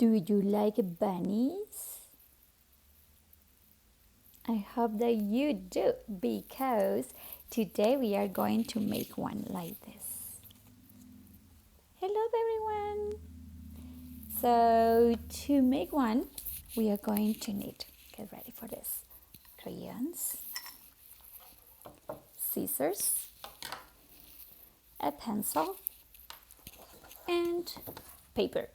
Do you like bunnies? I hope that you do, because today we are going to make one like this. Hello everyone! So to make one, we are going to need, get ready for this, crayons, scissors, a pencil, and paper.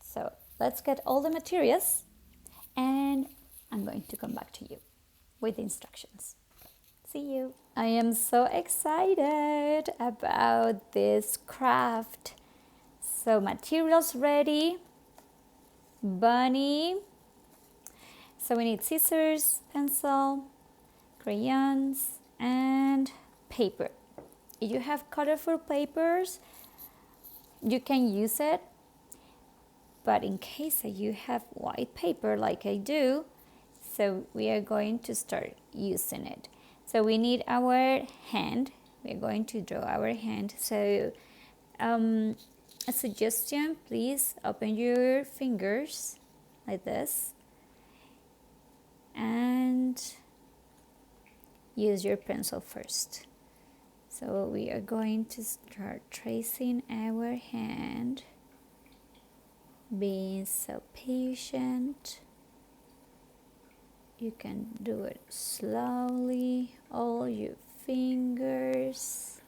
So let's get all the materials and I'm going to come back to you with instructions. See you. I am so excited about this craft. So materials ready, bunny. So we need scissors, pencil, crayons, and paper. If you have colorful papers, you can use it. But in case that you have white paper like I do, so we are going to start using it. So we need our hand. We're going to draw our hand. So a suggestion, please open your fingers like this and use your pencil first. So we are going to start tracing our hand, being so patient. You can do it slowly, all your fingers.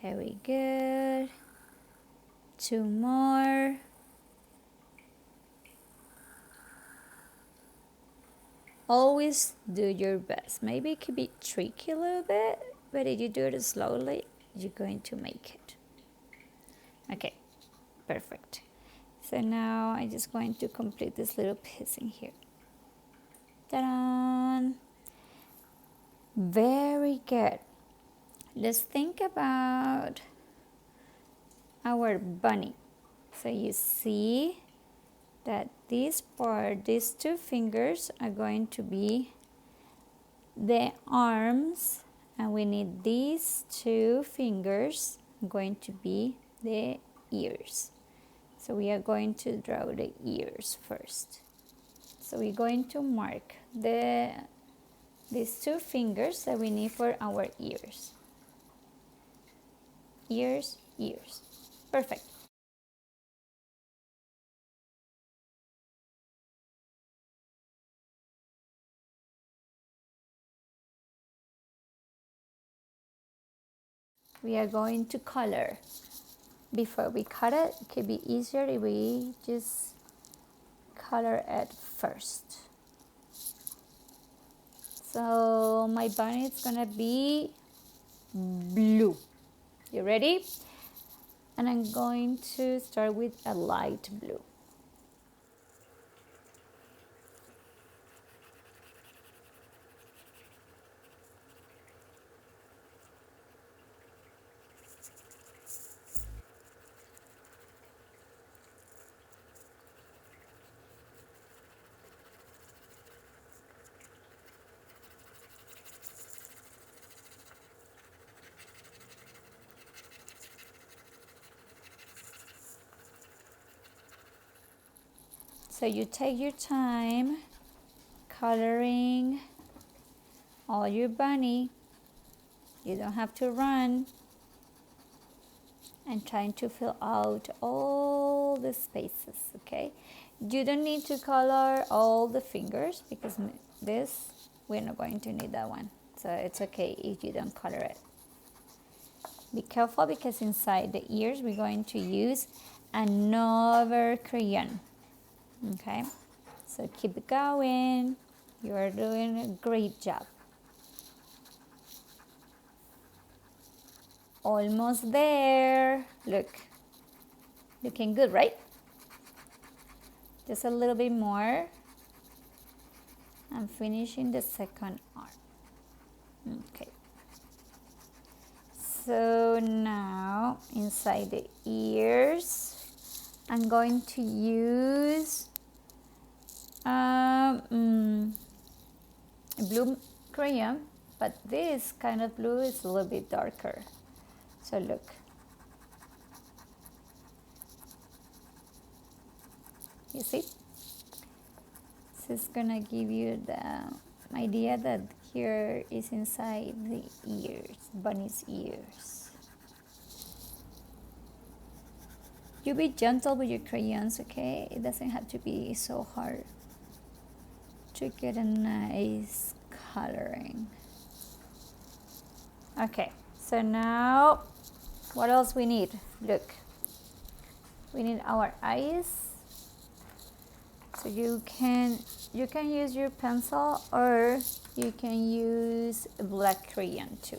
Very good. Two more. Always do your best. Maybe it could be tricky a little bit, but if you do it slowly, you're going to make it. Okay, perfect. So now I'm just going to complete this little piece in here. Ta-da! Very good. Let's think about our bunny. So you see that this part, these two fingers are going to be the arms, and we need these two fingers going to be the ears. So we are going to draw the ears first. So we're going to mark these two fingers that we need for our ears. Ears, ears. Perfect. We are going to color. Before we cut it, it could be easier if we just color it first. So my bunny is gonna be blue. You ready? And I'm going to start with a light blue. So you take your time coloring all your bunny. You don't have to run and trying to fill out all the spaces, okay? You don't need to color all the fingers because this, we're not going to need that one. So it's okay if you don't color it. Be careful because inside the ears we're going to use another crayon. Okay, so keep going. You are doing a great job. Almost there. Look, looking good, right? Just a little bit more. I'm finishing the second arm. Okay. So now inside the ears, I'm going to use blue crayon but this kind of blue is a little bit darker. So look. You see? This is gonna give you the idea that here is inside the ears, bunny's ears. You be gentle with your crayons, okay? It doesn't have to be so hard to get a nice coloring. Okay, so now what else we need? Look, we need our eyes. So you can use your pencil, or you can use a black crayon too.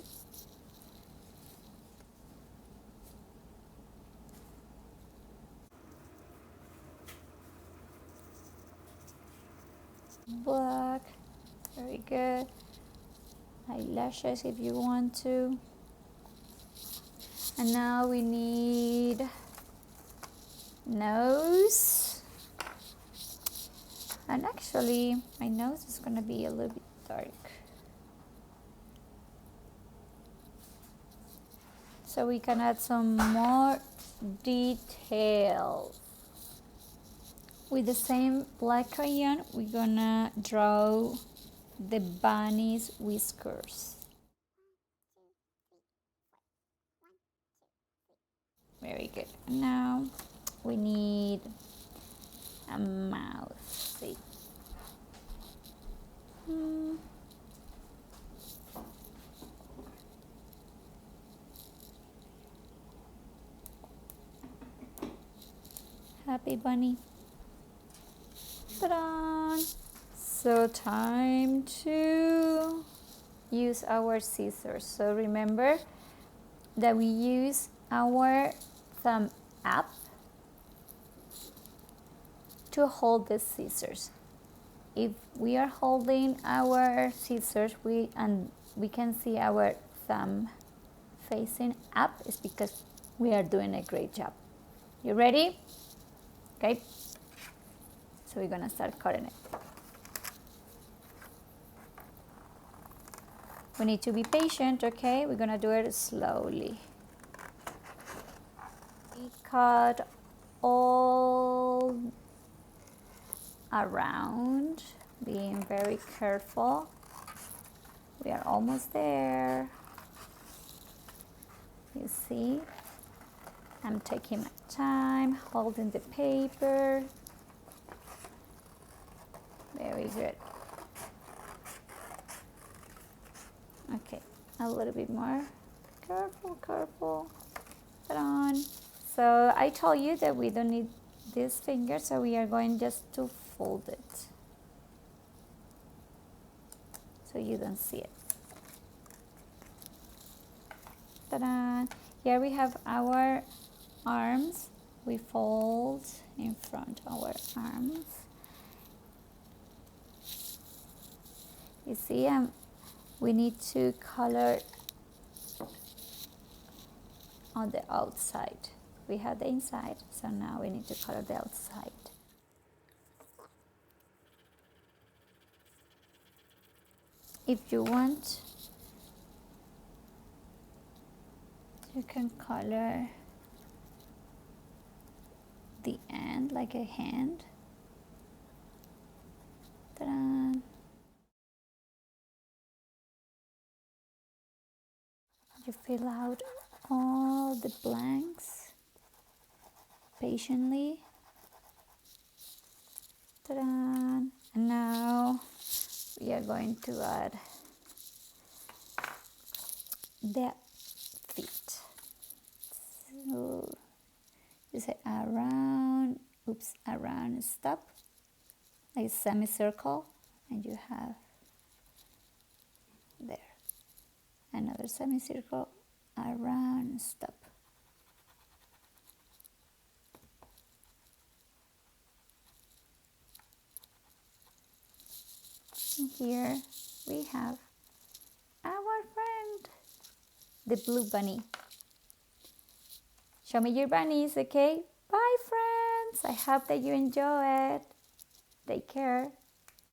Black, very good. Eyelashes if you want to. And now we need nose. And actually, my nose is gonna be a little bit dark. So we can add some more details. With the same black crayon, we're gonna draw the bunny's whiskers. Very good. Now we need a mouth. See. Happy bunny. Ta-da! So time to use our scissors. So remember that we use our thumb up to hold the scissors. If we are holding our scissors, we can see our thumb facing up, it's because we are doing a great job. You ready? Okay. So we're gonna start cutting it. We need to be patient, okay? We're gonna do it slowly. We cut all around, being very careful. We are almost there. You see? I'm taking my time, holding the paper. Very good. Okay, a little bit more. Careful, careful. Put on. So I told you that we don't need this finger, so we are going just to fold it so you don't see it. Ta-da! Here we have our arms. We fold in front our arms. You see, we need to color on the outside. We have the inside, so now we need to color the outside. If you want, you can color the end like a hand. Ta-da! You fill out all the blanks patiently. Ta-da! And now we are going to add the feet. So you say around, around, stop, like a semicircle, and you have there another semicircle, around, stop. And here we have our friend, the blue bunny. Show me your bunnies, okay? Bye, friends. I hope that you enjoy it. Take care.